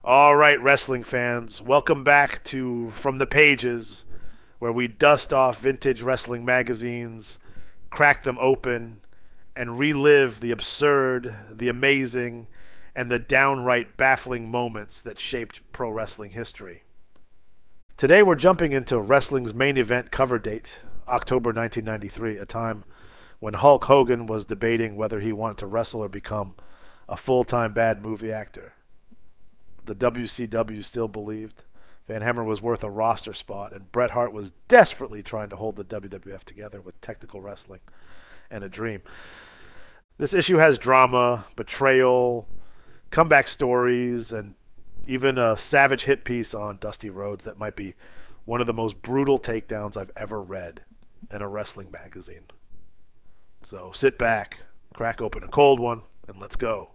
All right, wrestling fans, welcome back to From the Pages, where we dust off vintage wrestling magazines, crack them open, and relive the absurd, the amazing, and the downright baffling moments that shaped pro wrestling history. Today we're jumping into wrestling's main event cover date, October 1993, a time when Hulk Hogan was debating whether he wanted to wrestle or become a full-time bad movie actor. The WCW still believed Van Hammer was worth a roster spot, and Bret Hart was desperately trying to hold the WWF together with technical wrestling and a dream. This issue has drama, betrayal, comeback stories, and even a savage hit piece on Dusty Rhodes that might be one of the most brutal takedowns I've ever read in a wrestling magazine. So sit back, crack open a cold one, and let's go.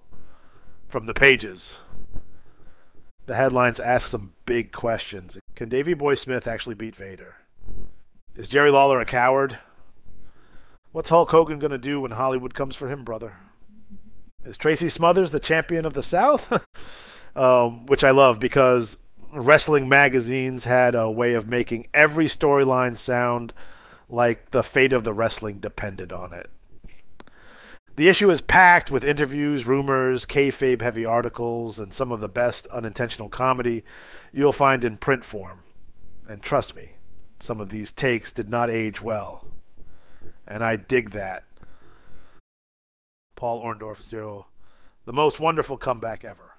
From the pages. The headlines ask some big questions. Can Davey Boy Smith actually beat Vader? Is Jerry Lawler a coward? What's Hulk Hogan going to do when Hollywood comes for him, brother? Is Tracy Smothers the champion of the South? Which I love because wrestling magazines had a way of making every storyline sound like the fate of the wrestling depended on it. The issue is packed with interviews, rumors, kayfabe heavy articles, and some of the best unintentional comedy you'll find in print form. And trust me, some of these takes did not age well. And I dig that. Paul Orndorff 0, the most wonderful comeback ever.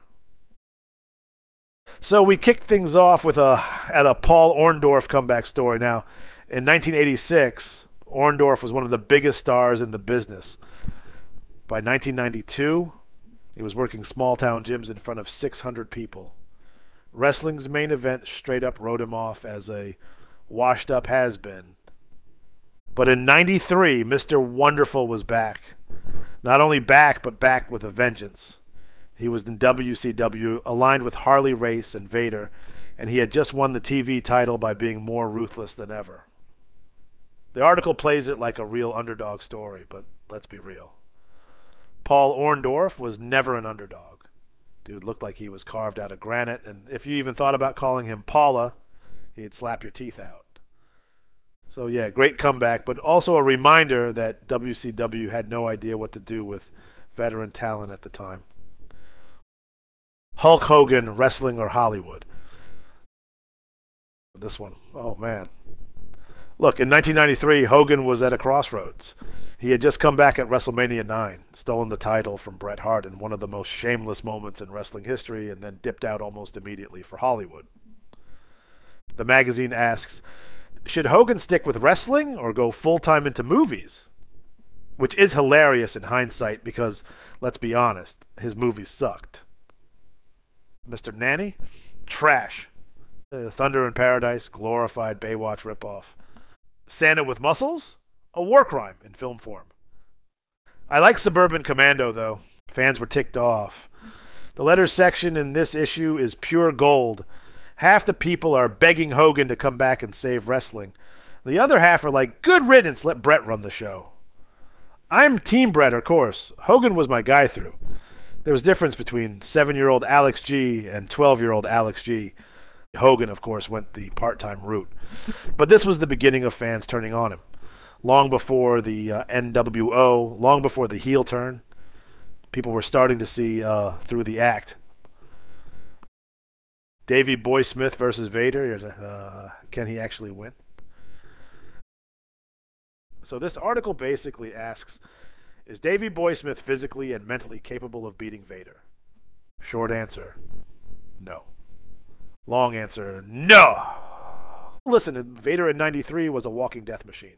So we kicked things off with a Paul Orndorff comeback story. Now, in 1986, Orndorff was one of the biggest stars in the business. By 1992, he was working small town gyms in front of 600 people. Wrestling's main event straight up wrote him off as a washed up has been. But in 93, Mr. Wonderful was back. Not only back, but back with a vengeance. He was in WCW, aligned with Harley Race and Vader, and he had just won the TV title by being more ruthless than ever. The article plays it like a real underdog story, but let's be real. Paul Orndorff was never an underdog. Dude looked like he was carved out of granite, and if you even thought about calling him Paula, he'd slap your teeth out. So yeah, great comeback, but also a reminder that WCW had no idea what to do with veteran talent at the time. Hulk Hogan, wrestling or Hollywood? This one, oh man. Look, in 1993, Hogan was at a crossroads. He had just come back at WrestleMania 9, stolen the title from Bret Hart in one of the most shameless moments in wrestling history, and then dipped out almost immediately for Hollywood. The magazine asks, should Hogan stick with wrestling or go full-time into movies? Which is hilarious in hindsight because, let's be honest, his movies sucked. Mr. Nanny? Trash. Thunder in Paradise, glorified Baywatch ripoff. Santa with Muscles? A war crime in film form. I like Suburban Commando, though. Fans were ticked off. The letters section in this issue is pure gold. Half the people are begging Hogan to come back and save wrestling. The other half are like, good riddance, let Bret run the show. I'm Team Bret, of course. Hogan was my guy through. There was difference between 7-year-old Alex G and 12-year-old Alex G. Hogan, of course, went the part-time route. But this was the beginning of fans turning on him. Long before the NWO, long before the heel turn, people were starting to see through the act. Davey Boy Smith versus Vader. Can he actually win? So this article basically asks, is Davey Boy Smith physically and mentally capable of beating Vader? Short answer, no. Long answer, no. Listen, Vader in 93 was a walking death machine.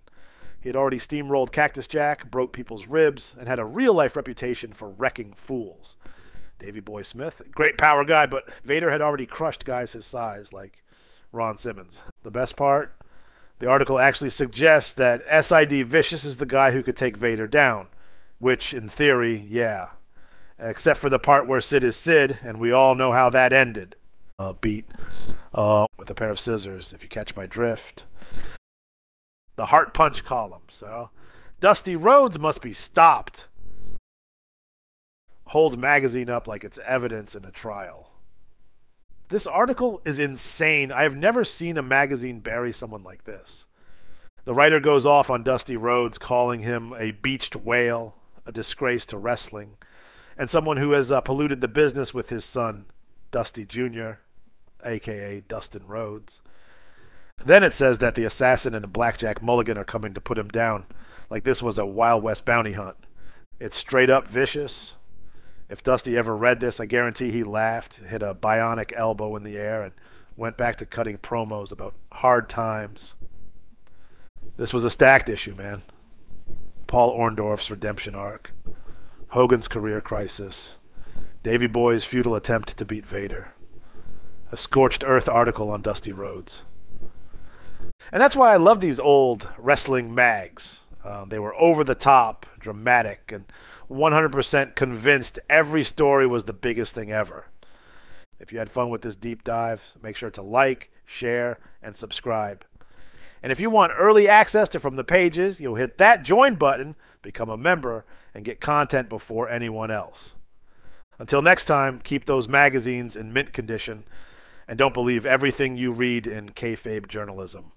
He had already steamrolled Cactus Jack, broke people's ribs, and had a real-life reputation for wrecking fools. Davey Boy Smith, great power guy, but Vader had already crushed guys his size, like Ron Simmons. The best part? The article actually suggests that SID Vicious is the guy who could take Vader down, which, in theory, yeah. Except for the part where Sid is Sid, and we all know how that ended. Beat with a pair of scissors, if you catch my drift. The Heart Punch column. So, Dusty Rhodes must be stopped. Holds magazine up like it's evidence in a trial. This article is insane. I have never seen a magazine bury someone like this. The writer goes off on Dusty Rhodes, calling him a beached whale, a disgrace to wrestling, and someone who has polluted the business with his son, Dusty Jr., aka Dustin Rhodes. Then it says that the assassin and the blackjack mulligan are coming to put him down, like this was a Wild West bounty hunt. It's straight up vicious. If Dusty ever read this, I guarantee he laughed, hit a bionic elbow in the air, and went back to cutting promos about hard times. This was a stacked issue, man. Paul Orndorff's redemption arc, Hogan's career crisis, Davey Boy's futile attempt to beat Vader, a scorched earth article on Dusty Rhodes. And that's why I love these old wrestling mags. They were over the top, dramatic, and 100% convinced every story was the biggest thing ever. If you had fun with this deep dive, make sure to like, share, and subscribe. And if you want early access to From the Pages, you'll hit that join button, become a member, and get content before anyone else. Until next time, keep those magazines in mint condition, and don't believe everything you read in kayfabe journalism.